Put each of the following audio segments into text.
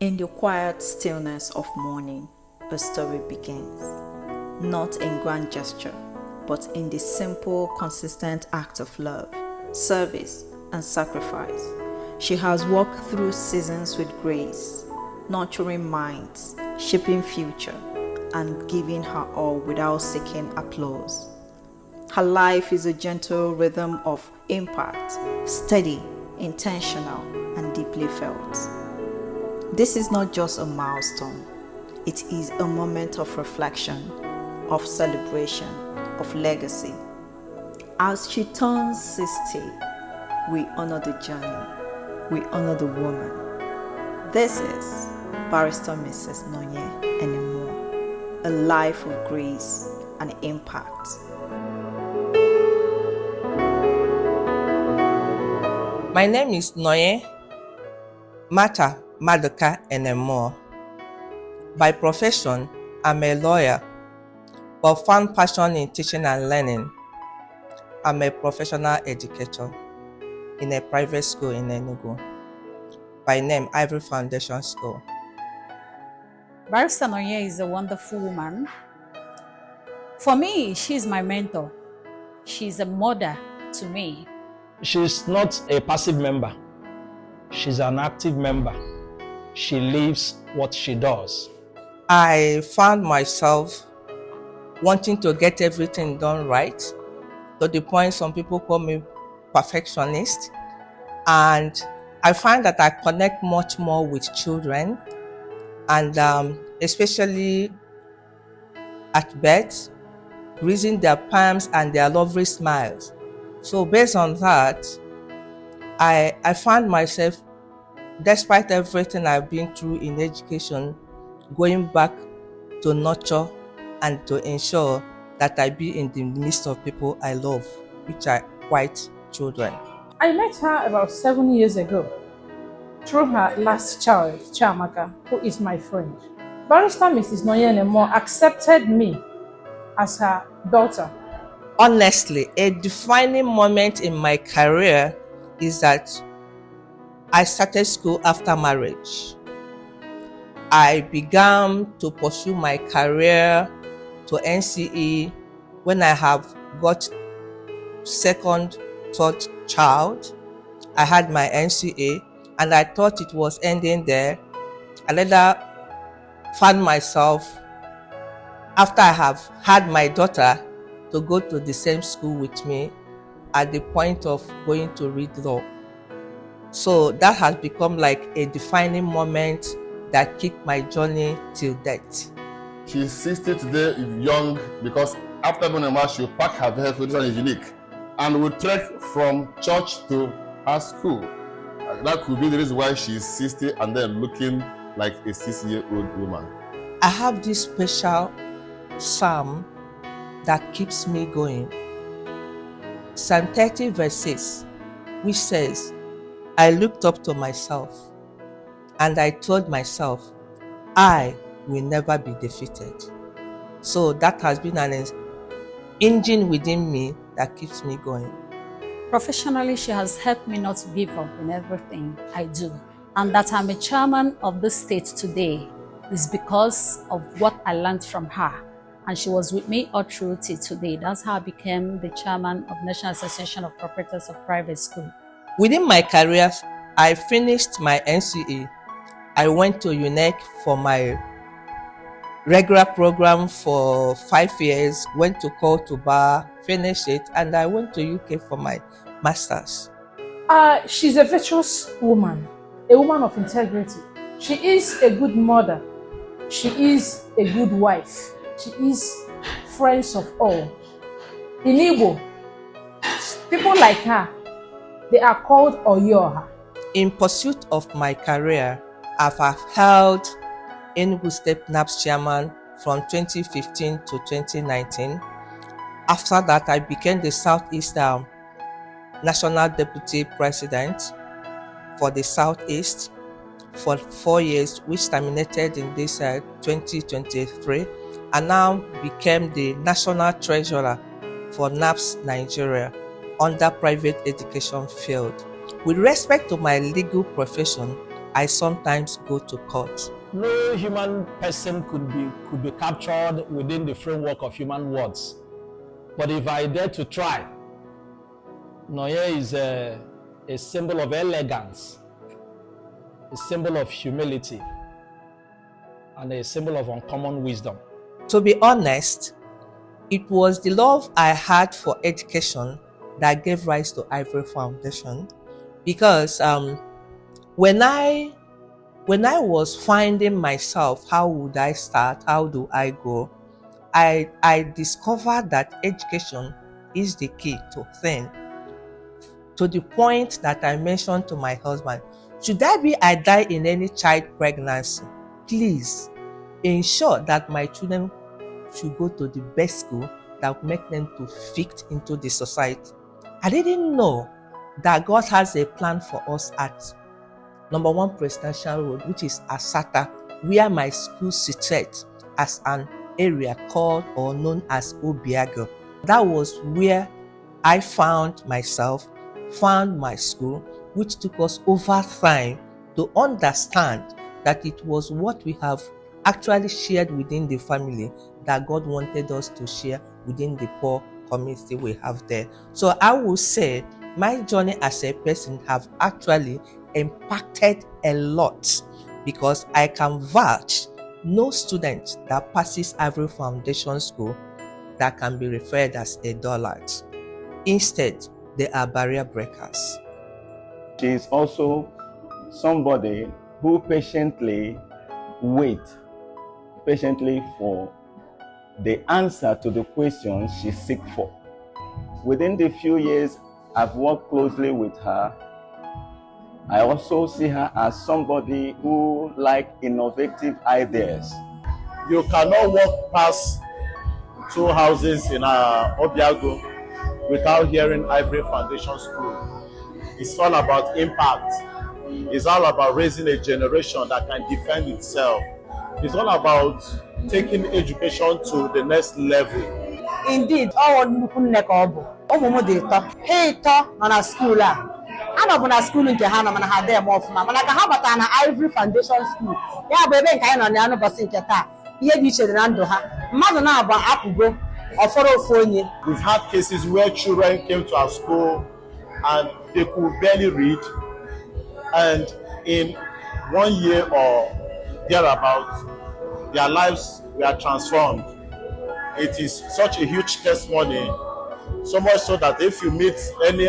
In the quiet stillness of morning, a story begins. Not in grand gesture, but in the simple, consistent act of love, service, and sacrifice. She has walked through seasons with grace, nurturing minds, shaping future, and giving her all without seeking applause. Her life is a gentle rhythm of impact, steady, intentional, and deeply felt. This is not just a milestone, it is a moment of reflection, of celebration, of legacy. As she turns 60, we honor the journey, we honor the woman. This is Barrister Mrs. Nonye Enemuo, a life of grace and impact. My name is Nonye Enemuo. By profession, I'm a lawyer, but found passion in teaching and learning. I'm a professional educator in a private school in Enugu. By name, Ivory Foundation School. Barrister Nonye is a wonderful woman. For me, she's my mentor. She's a mother to me. She's not a passive member. She's an active member. She lives what she does. I found myself wanting to get everything done right, to the point some people call me perfectionist. And I find that I connect much more with children, and especially at birth, greasing their palms and their lovely smiles. So based on that, I found myself, despite everything I've been through in education, going back to nurture and to ensure that I be in the midst of people I love, which are white children. I met her about 7 years ago through her last child, Chiamaka, who is my friend. Barrister Mrs. Nonye Enemuo accepted me as her daughter. Honestly, a defining moment in my career is that I started school after marriage. I began to pursue my career to NCE when I have got second, third child. I had my NCA and I thought it was ending there. I later found myself, after I have had my daughter, to go to the same school with me at the point of going to read law. So that has become like a defining moment that kicked my journey till death. She's 60 today, is young, because after going to mass, she'll pack her vehicle. This one is unique. And will trek from church to her school. That could be the reason why she's 60 and then looking like a 60-year-old woman. I have this special psalm that keeps me going. Psalm 30 verse 6, which says, I looked up to myself and I told myself, I will never be defeated. So that has been an engine within me that keeps me going. Professionally, she has helped me not to give up in everything I do. And that I'm a chairman of this state today is because of what I learned from her. And she was with me all through till today. That's how I became the chairman of National Association of Proprietors of Private School. Within my career, I finished my NCE. I went to UNEC for my regular program for 5 years, went to court to bar, finished it, and I went to UK for my master's. She's a virtuous woman, a woman of integrity. She is a good mother. She is a good wife. She is friends of all. In Igbo, people like her, they are called Oyoha. In pursuit of my career, I've held Enugu State NAPS chairman from 2015 to 2019. After that, I became the Southeast National Deputy President for the Southeast for 4 years, which terminated in this 2023, and now became the National Treasurer for NAPS Nigeria under private education field. With respect to my legal profession, I sometimes go to court. No human person could be captured within the framework of human words. But if I dare to try, Nonye is a symbol of elegance, a symbol of humility, and a symbol of uncommon wisdom. To be honest, it was the love I had for education that gave rise to Ivory Foundation, because when I was finding myself, how would I start? How do I go? I discovered that education is the key to things. To the point that I mentioned to my husband, should I die in any child pregnancy, please ensure that my children should go to the best school that will make them to fit into the society. I didn't know that God has a plan for us at number 1 Presidential Road, which is Asata, where my school situated as an area called or known as Obiago. That was where I found myself, found my school, which took us over time to understand that it was what we have actually shared within the family that God wanted us to share within the poor community we have there. So I will say my journey as a person have actually impacted a lot, because I can vouch no student that passes Ivory Foundation School that can be referred as a dullard. Instead, they are barrier breakers. She is also somebody who patiently waits for the answer to the questions she seeks for. Within the few years I've worked closely with her, I also see her as somebody who likes innovative ideas. You cannot walk past 2 houses in Obiago without hearing Ivory Foundation School. It's all about impact. It's all about raising a generation that can defend itself. It's all about taking education to the next level. Indeed, all nnukwu ụmụ dị ịtọ ha ịtọ nọ na skuul a anọbụ na skuul nke ha nọ mana ha dị eme ọfụma, mana ka ha batara na Ivory Foundation School, ya bụ ebe nke anyị nọ na n'ụbọchị nke taa, ihe dị iche dị na ndụ ha, mmadụ na-agba apụgo ọfọrọ ofu onye. We've had cases where children came to our school and they could barely read, and in 1 year or thereabouts, their lives were transformed. It is such a huge testimony, so much so that if you meet any,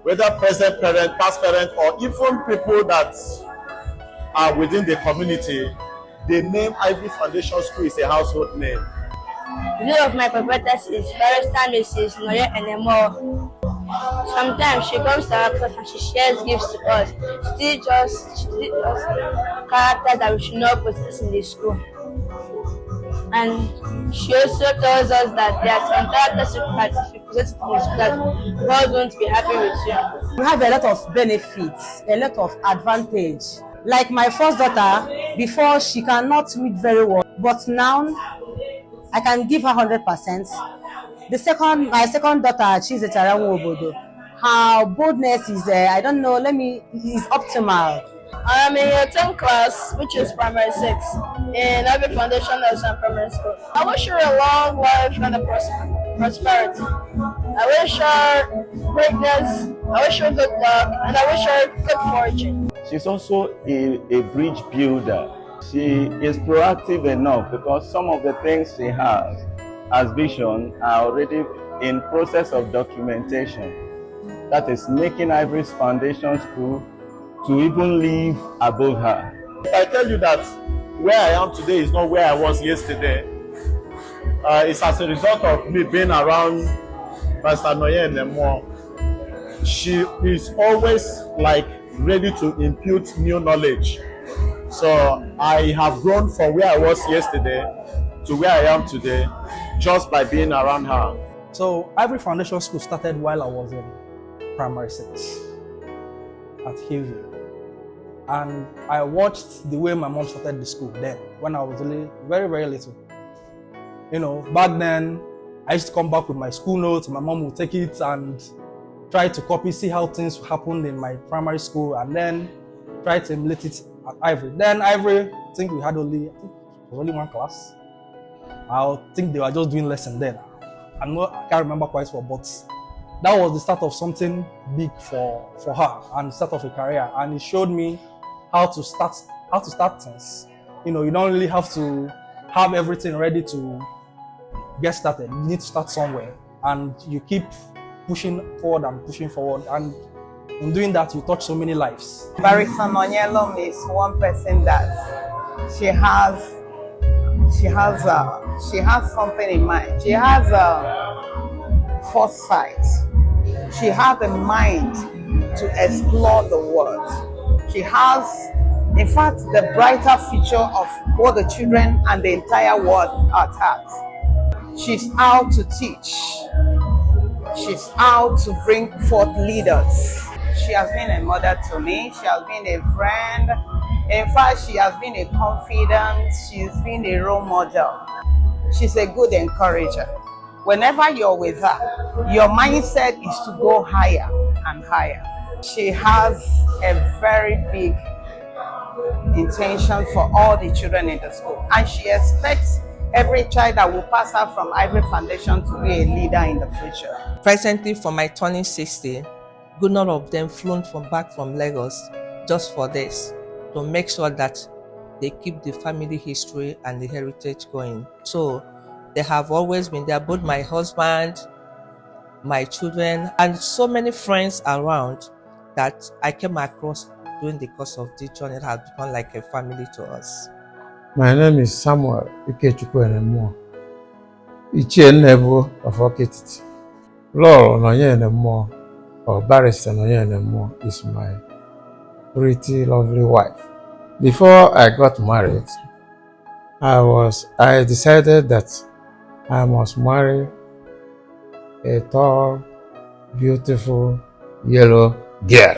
whether present parent, past parent, or even people that are within the community, the name Ivory Foundation School is a household name. The name of my prophetess is Barrister Mrs. Nonye Enemuo. Sometimes she comes to our class and she shares gifts to us. She just characters that we should not possess in the school. And she also tells us that there are some characters that if you possess in the school that God won't be happy with you. We have a lot of benefits, a lot of advantage. Like my first daughter, before she cannot read very well, but now I can give her 100%. My second daughter, she's a Obodo. Her boldness is, is optimal. I'm in your 10th class, which is primary 6, in Ivory Foundation and Primary School. I wish her a long life and prosperity. I wish her greatness, I wish her good luck, and I wish her good fortune. She's also a bridge builder. She is proactive enough because some of the things she has as vision are already in process of documentation. That is making Ivory's Foundation School to even live above her. If I tell you that where I am today is not where I was yesterday, it's as a result of me being around Pastor Nonye Enemuo. She is always ready to impute new knowledge. So I have grown from where I was yesterday to where I am today just by being around her. So Ivory Foundation School started while I was in primary 6 at Hillview. And I watched the way my mom started the school then, when I was really very, very little. Back then, I used to come back with my school notes. My mom would take it and try to copy, see how things happened in my primary school. And then tried to emulate it at Ivory. Then Ivory, I think it was only one class. I think they were just doing lesson then. I can't remember quite well, but that was the start of something big for her and the start of a career. And it showed me how to start things. You know, you don't really have to have everything ready to get started. You need to start somewhere, and you keep pushing forward, and in doing that, you touch so many lives. Barrister Nonye Enemuo is one person that she has something in mind. She has foresight. She has a mind to explore the world. She has, in fact, the brighter future of both the children and the entire world at heart. She's out to teach. She's out to bring forth leaders. She has been a mother to me. She has been a friend. In fact, she has been a confidant. She's been a role model. She's a good encourager. Whenever you're with her, your mindset is to go higher and higher. She has a very big intention for all the children in the school, and she expects every child that will pass out from Ivory Foundation to be a leader in the future. Presently, for my turning 60, good number of them flown back from Lagos just for this, to make sure that they keep the family history and the heritage going. So they have always been there, both my husband, my children, and so many friends around that I came across during the course of this journey. It has become like a family to us. My name is Samuel Nonye Enemuo, Ichie Nnebu of Okititi. Lord Nonye Enemuo, or Barrister Nonye Enemuo, is my pretty lovely wife. Before I got married, I decided that I must marry a tall, beautiful, yellow girl.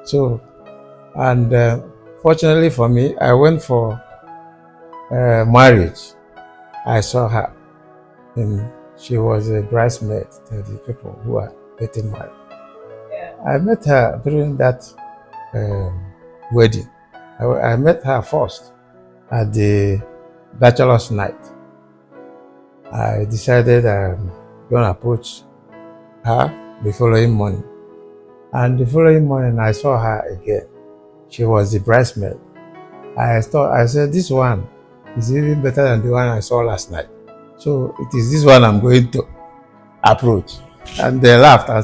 So, and fortunately for me, I went for marriage. I saw her, and she was a bridesmaid to the people who are getting married. I met her during that wedding. I met her first at the bachelor's night. I decided I'm going to approach her the following morning. And the following morning, I saw her again. She was the bridesmaid. I said, this one is even better than the one I saw last night. So it is this one I'm going to approach. And they laughed. I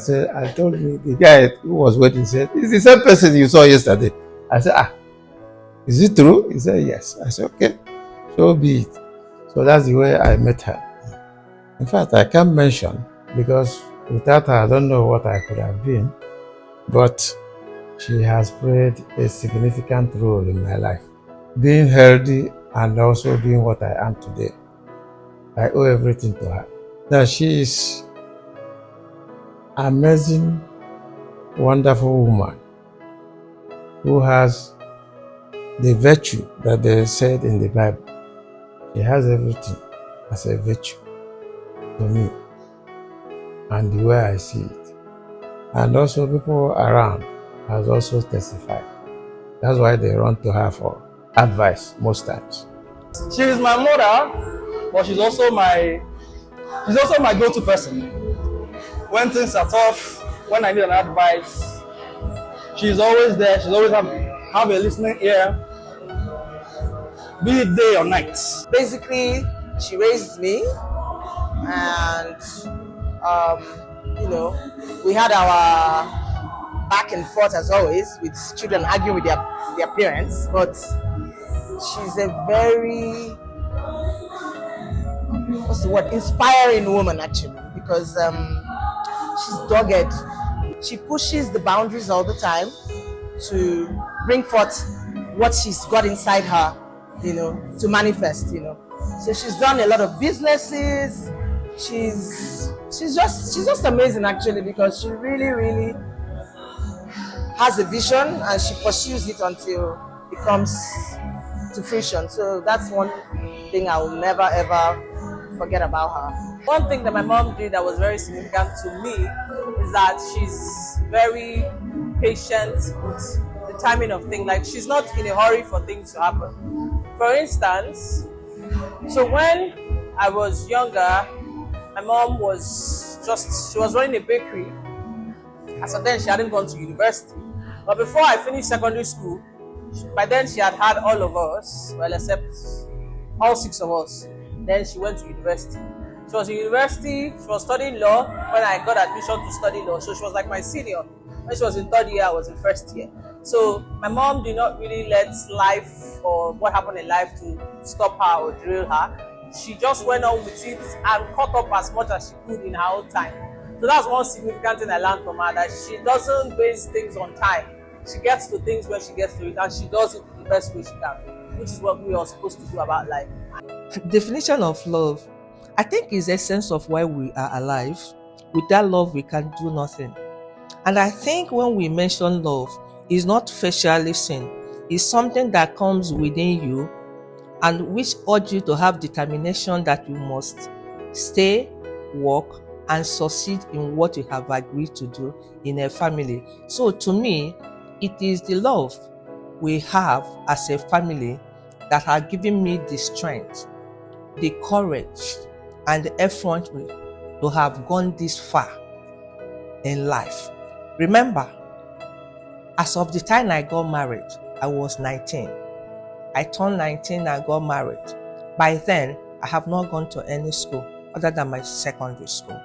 told me, the guy who was waiting said, it's the same person you saw yesterday. I said, is it true? He said, yes. I said, okay, so be it. So that's the way I met her. In fact, I can't mention, because without her, I don't know what I could have been. But she has played a significant role in my life, being healthy and also being what I am today. I owe everything to her. Now, she is an amazing, wonderful woman who has the virtue that they said in the Bible. She has everything as a virtue to me, and the way I see it. And also people around has also testified. That's why they run to her for advice most times. She is my mother, but she's also my go-to person. When things are tough, when I need an advice, she's always there. She's always have a listening ear, be it day or night. Basically, she raised me, and we had our back and forth as always, with children arguing with their parents, but she's a very, inspiring woman actually, because she's dogged. She pushes the boundaries all the time to bring forth what she's got inside her, to manifest, So she's done a lot of businesses. She's just amazing actually, because she really, really has a vision and she pursues it until it comes to fruition. So that's one thing I will never ever forget about her. One thing that my mom did that was very significant to me is that she's very patient with the the timing of things. Like she's not in a hurry for things to happen. For instance, so when I was younger, my mom she was running a bakery. As of then, she hadn't gone to university. But before I finished secondary school, by then she had had all of us, well, except all 6 of us. Then she went to university. She was in university, she was studying law when I got admission to study law. So she was like my senior. When she was in 3rd year, I was in 1st year. So my mom did not really let life or what happened in life to stop her or derail her. She just went on with it and caught up as much as she could in her own time. So that's one significant thing I learned from her, that she doesn't base things on time. She gets to things when she gets to it, and she does it the best way she can, which is what we are supposed to do about life. Definition of love, I think, is the essence of why we are alive. Without love, we can do nothing. And I think when we mention love, it's not facially seen. It's something that comes within you and which urges you to have determination that you must stay, work, and succeed in what you have agreed to do in a family. So to me, it is the love we have as a family that has given me the strength, the courage, and the effort to have gone this far in life. Remember, as of the time I got married, I was 19. I turned 19 and got married. By then, I have not gone to any school other than my secondary school.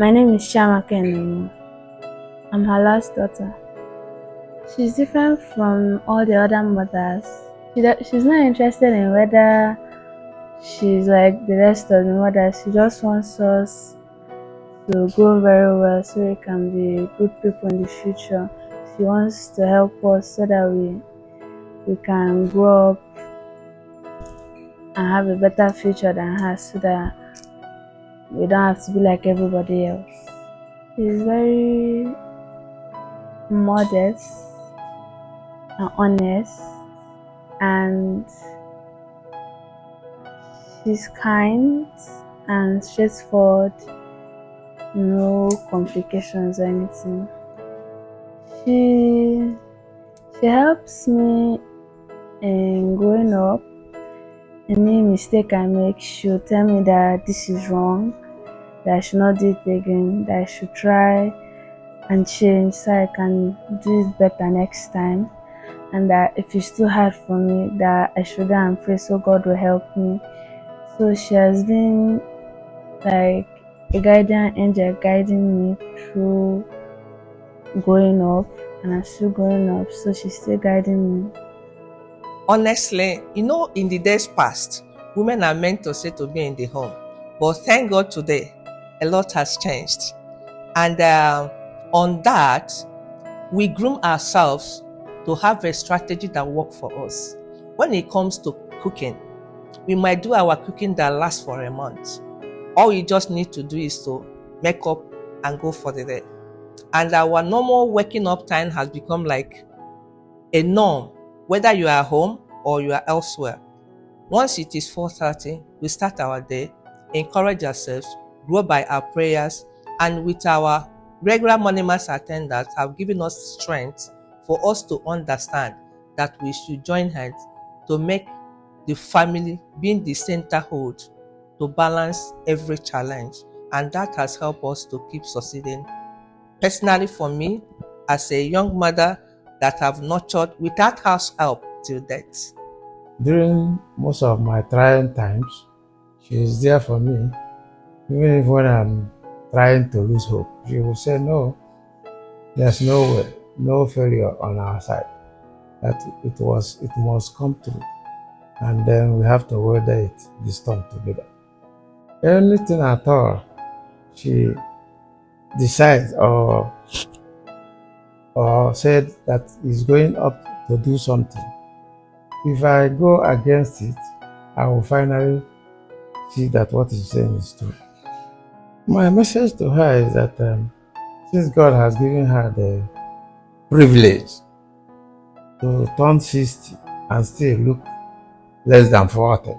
My name is Nonye Enemuo. I'm her last daughter. She's different from all the other mothers. She's not interested in whether she's like the rest of the mothers. She just wants us to grow very well so we can be good people in the future. She wants to help us so that we can grow up and have a better future than her, so that we don't have to be like everybody else. She's very modest and honest, and she's kind and straightforward, no complications or anything. She helps me in growing up. Any mistake I make, she'll tell me that this is wrong, that I should not do it again, that I should try and change so I can do it better next time, and that if it's too hard for me, that I should go and pray so God will help me. So she has been like a guardian angel guiding me through growing up, and I'm still growing up, so she's still guiding me. Honestly, in the days past, women are meant to sit to be in the home. But thank God today, a lot has changed. And on that, we groom ourselves to have a strategy that works for us. When it comes to cooking, we might do our cooking that lasts for a month. All you just need to do is to make up and go for the day. And our normal waking up time has become like a norm, whether you are home or you are elsewhere. Once it is 4:30, we start our day, encourage ourselves, grow by our prayers, and with our regular morning mass attendants have given us strength for us to understand that we should join hands to make the family being the centerhold to balance every challenge. And that has helped us to keep succeeding. Personally, for me, as a young mother that have nurtured without house help till death. During most of my trying times, she is there for me. Even if when I'm trying to lose hope, she will say, no, there's no way, no failure on our side. That it must come through. And then we have to weather it, the storm together. Anything at all, she decides or said that is going up to do something. If I go against it, I will finally see that what he's saying is true. My message to her is that since God has given her the privilege to turn 60 and still look less than 40,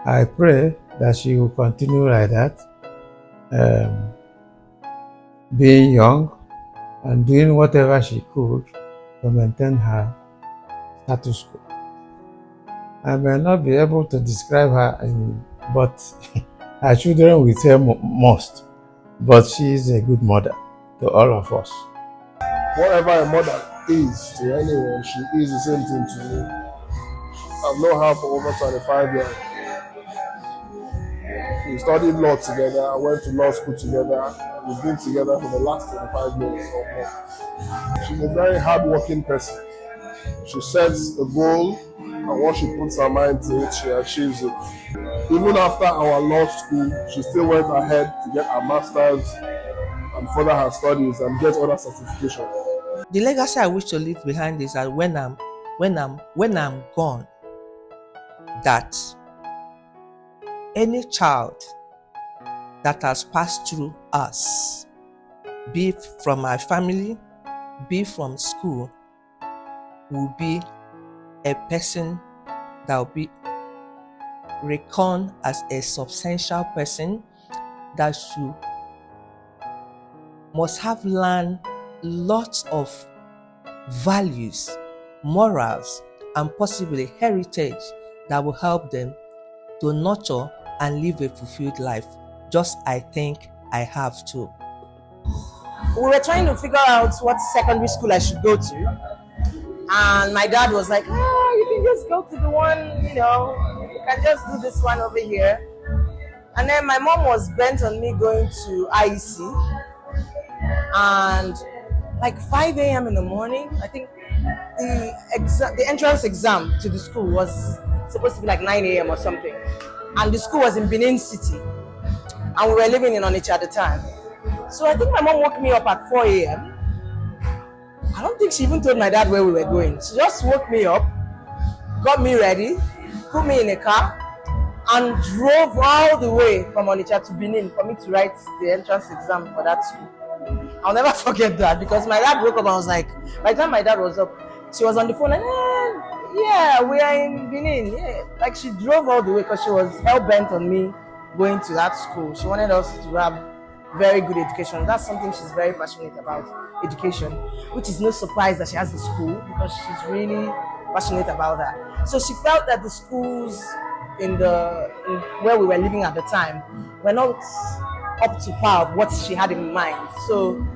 I pray that she will continue like that, being young and doing whatever she could to maintain her status quo. I may not be able to describe her, but her children will say most. But she is a good mother to all of us. Whatever a mother is to anyone, she is the same thing to me. I've known her for over 25 years. We studied law together, I went to law school together. We've been together for the last 25 years or more. She's a very hardworking person. She sets a goal, and once she puts her mind to it, she achieves it. Even after our law school, she still went ahead to get her master's and further her studies and get other certifications. The legacy I wish to leave behind is that when I'm gone, that any child that has passed through us, be it from my family, be from school, will be a person that will be reckoned as a substantial person that must have learned lots of values, morals, and possibly heritage that will help them to nurture and live a fulfilled life, just I think I have too. We were trying to figure out what secondary school I should go to. And my dad was like, you can just go to the one, you can just do this one over here. And then my mom was bent on me going to IEC. And like 5 a.m. in the morning, I think the entrance exam to the school was supposed to be like 9 a.m. or something. And the school was in Benin City. And we were living in Onitsha at the time. So I think my mom woke me up at 4 a.m. I don't think she even told my dad where we were going. She just woke me up, got me ready, put me in a car, and drove all the way from Onitsha to Benin for me to write the entrance exam for that school. I'll never forget that because my dad woke up and was like, by the time my dad was up, she was on the phone and, yeah, we are in Benin. Yeah. Like she drove all the way because she was hell-bent on me going to that school. She wanted us to have very good education. That's something she's very passionate about, education, which is no surprise that she has the school because she's really passionate about that. So she felt that the schools in where we were living at the time were not up to par of what she had in mind. So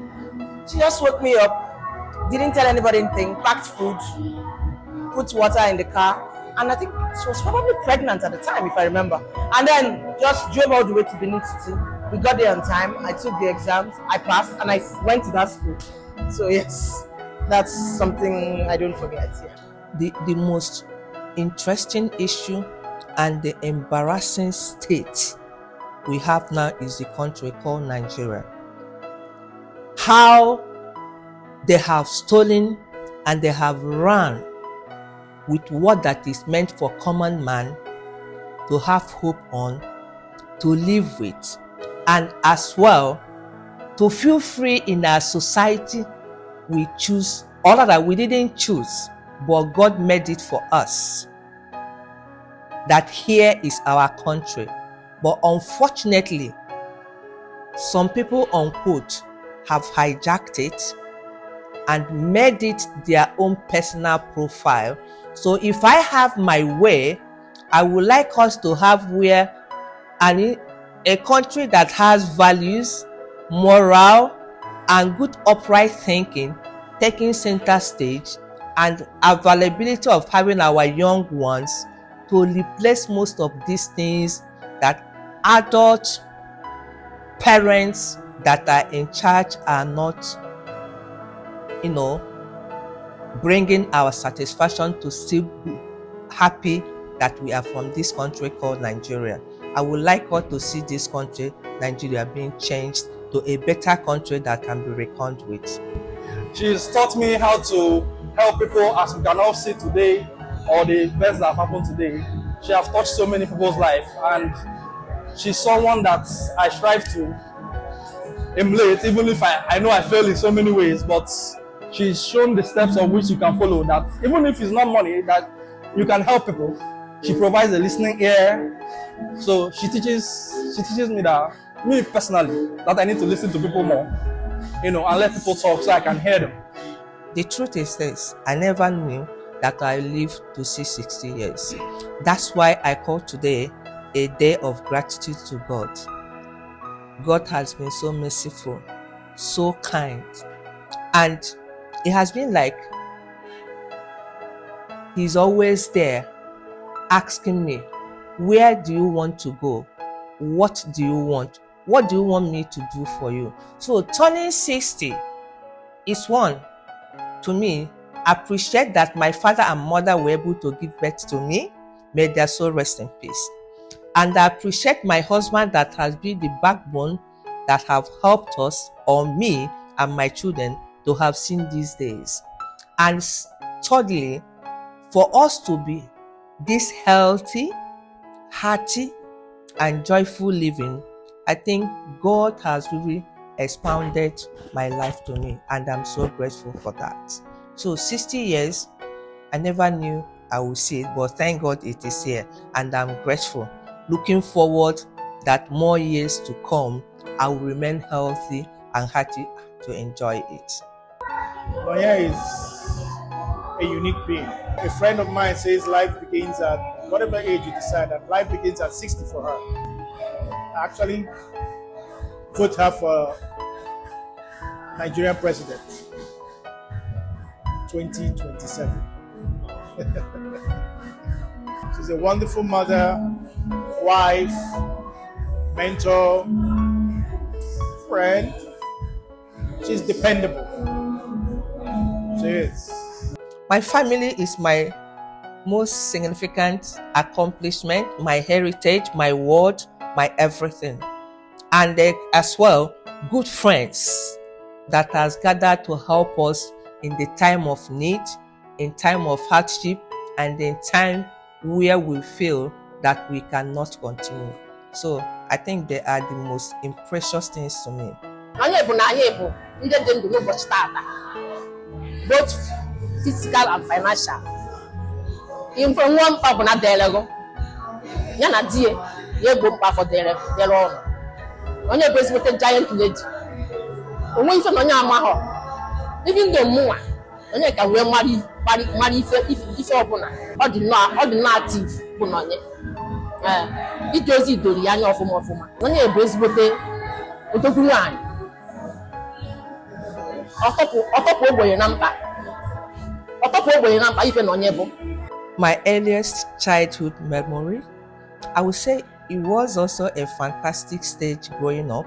she just woke me up, didn't tell anybody anything, packed food, put water in the car, and I think she was probably pregnant at the time, if I remember. And then just drove all the way to Benin City. We got there on time, I took the exams, I passed, and I went to that school. So yes, that's something I don't forget. Yeah. The most interesting issue and the embarrassing state we have now is the country called Nigeria. How they have stolen and they have run with what that is meant for common man to have hope on, to live with, and as well to feel free in our society. We choose, all that we didn't choose, but God made it for us. That here is our country. But unfortunately, some people, unquote, have hijacked it and made it their own personal profile. So if I have my way, I would like us to have a country that has values, moral, and good upright thinking taking center stage, and availability of having our young ones to replace most of these things that adult parents that are in charge are not, bringing our satisfaction to still be happy that we are from this country called Nigeria. I would like us to see this country, Nigeria, being changed to a better country that can be reckoned with. She's taught me how to help people as we can all see today, or the events that have happened today. She has touched so many people's life, and she's someone that I strive to emulate, even if I know I fail in so many ways, but she's shown the steps of which you can follow, that even if it's not money, that you can help people. She provides a listening ear. So she teaches me that, me personally, that I need to listen to people more, and let people talk so I can hear them. The truth is this, I never knew that I live to see 60 years. That's why I call today a day of gratitude to God. God has been so merciful, so kind, and it has been like He's always there asking me, where do you want to go? What do you want? What do you want me to do for you? So turning 60 is one, to me, appreciate that my father and mother were able to give birth to me. May their soul rest in peace. And I appreciate my husband that has been the backbone that have helped us, or me and my children, to have seen these days. And thirdly, for us to be this healthy, hearty, and joyful living, I think God has really expounded my life to me, and I'm so grateful for that. So 60 years, I never knew I would see it, but thank God it is here, and I'm grateful. Looking forward that more years to come, I will remain healthy and happy to enjoy it. Nonye is a unique being. A friend of mine says life begins at whatever age you decide, that life begins at 60 for her. I actually vote her for Nigerian president 2027. She's a wonderful mother, wife, mentor, friend. She's dependable. She is. My family is my most significant accomplishment, my heritage, my word, my everything. And as well, good friends that has gathered to help us in the time of need, in time of hardship, and in time where we feel that we cannot continue. So I think they are the most precious things to me. Both physical and financial. In from one papa na delego. Yana die, ye go pa for delego. Onye president giant lady. Onwe ife no nya ama ho. Even though more, onye ka we marry ife obuna. Ọ dị na active bụ nonye. Idozi idori anya ọfụma. Onye president otokuru anyị. My earliest childhood memory, I would say it was also a fantastic stage growing up,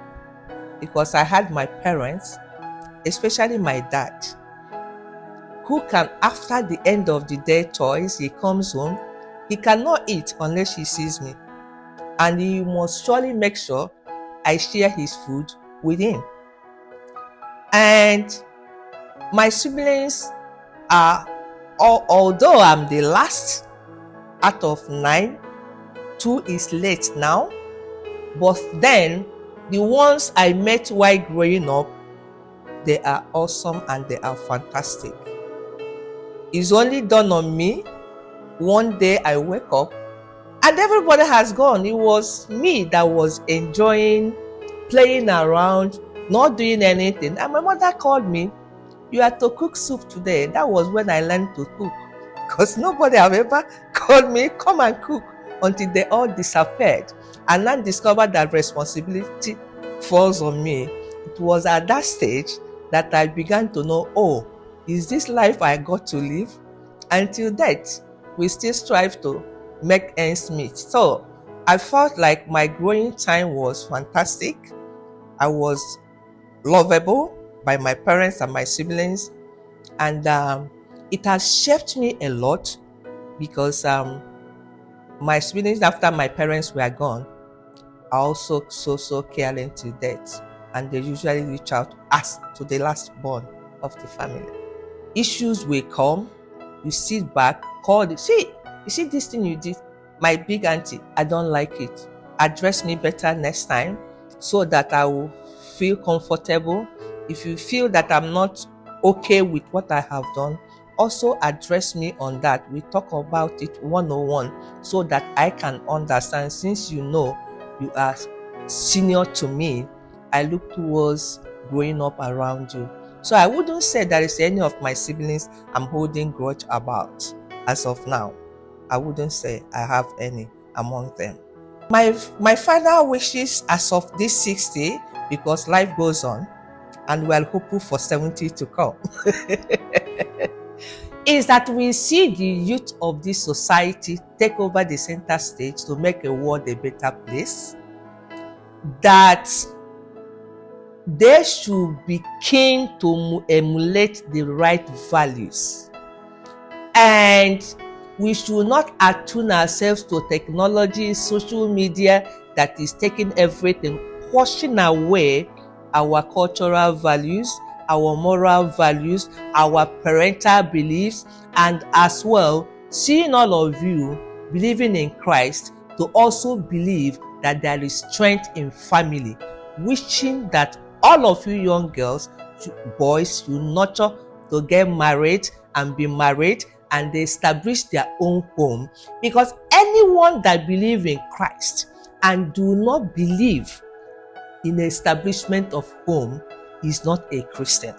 because I had my parents, especially my dad, who can, after the end of the day toys, he comes home, he cannot eat unless he sees me. And he must surely make sure I share his food with him. And my siblings are, although I'm the last out of 9, 2 is late now, but then the ones I met while growing up, they are awesome and they are fantastic. It's only done on me. One day I wake up and everybody has gone. It was me that was enjoying, playing around, not doing anything. And my mother called me, "You are to cook soup today." That was when I learned to cook, because nobody have ever called me, "Come and cook," until they all disappeared. And then discovered that responsibility falls on me. It was at that stage that I began to know, oh, is this life I got to live? Until that, we still strive to make ends meet. So I felt like my growing time was fantastic. I was lovable by my parents and my siblings, and it has shaped me a lot, because my siblings, after my parents were gone, are also so caring to death, and they usually reach out as to the last born of the family. Issues will come, you sit back, call it, see, you see this thing you did, my big auntie, I don't like it. Address me better next time so that I will feel comfortable. If you feel that I'm not okay with what I have done, also address me on that. We talk about it one-on-one so that I can understand. Since you know you are senior to me, I look towards growing up around you. So I wouldn't say there is any of my siblings I'm holding grudge about as of now. I wouldn't say I have any among them. My final wishes as of this 60, because life goes on and we are hopeful for 70 to come, is that we see the youth of this society take over the center stage to make the world a better place, that they should be keen to emulate the right values, and we should not attune ourselves to technology, social media that is taking everything, washing away our cultural values, our moral values, our parental beliefs, and as well, seeing all of you believing in Christ to also believe that there is strength in family, wishing that all of you young girls, boys, you nurture to get married and be married and they establish their own home, because anyone that believes in Christ and do not believe in the establishment of home is not a Christian,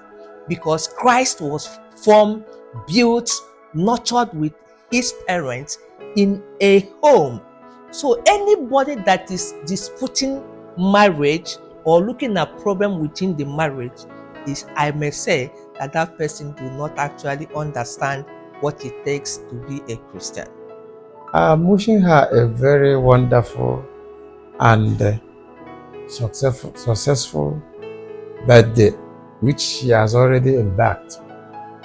because Christ was formed, built, nurtured with his parents in a home. So anybody that is disputing marriage or looking at problem within the marriage is, I may say, that person do not actually understand what it takes to be a Christian. I'm wishing her a very wonderful and successful birthday, which she has already embarked.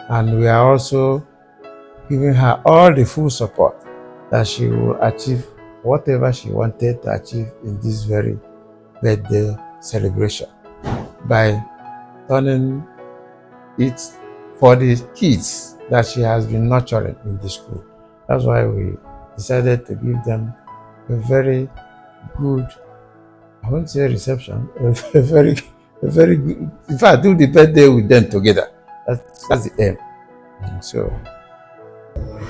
And we are also giving her all the full support that she will achieve whatever she wanted to achieve in this very birthday celebration by turning it for the kids that she has been nurturing in the school. That's why we decided to give them a very good, I won't say reception, a very good, in fact, do the birthday with them together. That's the aim. So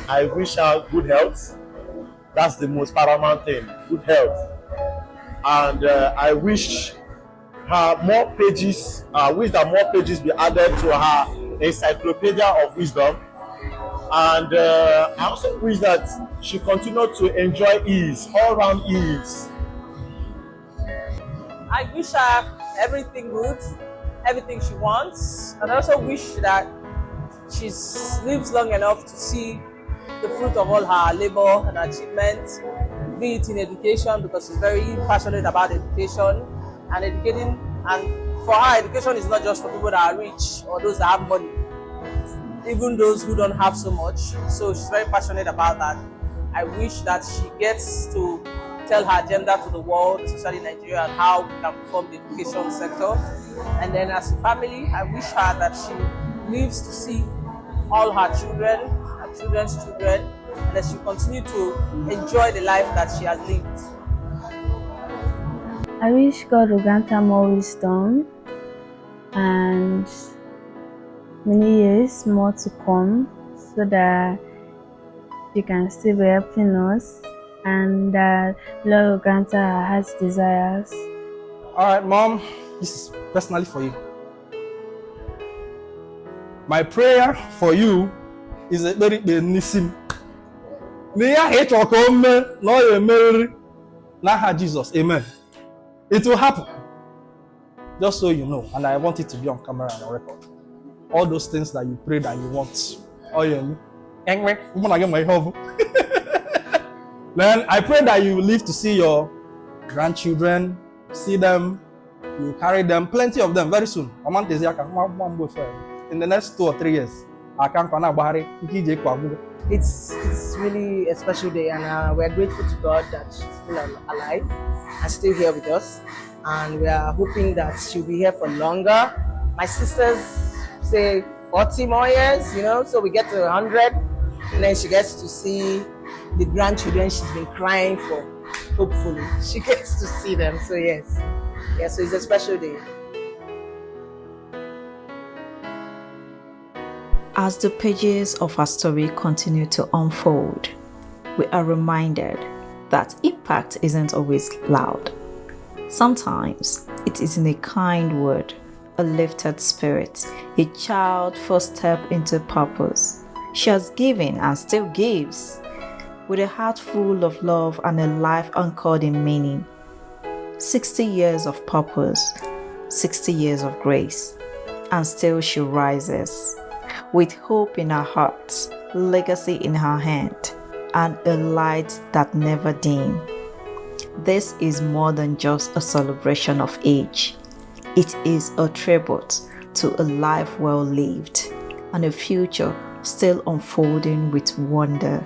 I wish her good health. That's the most paramount thing, good health. And I wish her more pages, that more pages be added to her encyclopedia of wisdom. And I also wish that she continue to enjoy ease, all round ease. I wish her everything good, everything she wants, and I also wish that she lives long enough to see the fruit of all her labor and achievements, be it in education, because she's very passionate about education and educating. And for her, education is not just for people that are rich or those that have money, even those who don't have so much. So she's very passionate about that. I wish that she gets to tell her agenda to the world, especially Nigeria, and how we can reform the education sector. And then as a family, I wish her that she lives to see all her children, her children's children, and that she continue to enjoy the life that she has lived. I wish God will grant her more wisdom and many years more to come, so that she can still be helping us, and that Lord will grant her her heart's desires. All right, Mom, this is personally for you. My prayer for you is a very nisim. Jesus, amen. It will happen. Just so you know, and I want it to be on camera and on record. All those things that you pray that you want. Oh, yeah. Then I pray that you live to see your grandchildren, see them, you carry them, plenty of them very soon. In the next 2 or 3 years. It's really a special day, and we're grateful to God that she's still alive and still here with us. And we are hoping that she'll be here for longer. My sisters say 40 more years, so we get to 100, and then she gets to see the grandchildren she's been crying for. Hopefully, she gets to see them. So yes, so it's a special day. As the pages of our story continue to unfold, we are reminded that impact isn't always loud. Sometimes it is in a kind word, a lifted spirit, a child first step into purpose. She has given and still gives, with a heart full of love and a life anchored in meaning. 60 years of purpose, 60 years of grace, and still she rises, with hope in her heart, legacy in her hand, and a light that never dim. This is more than just a celebration of age. It is a tribute to a life well lived and a future still unfolding with wonder.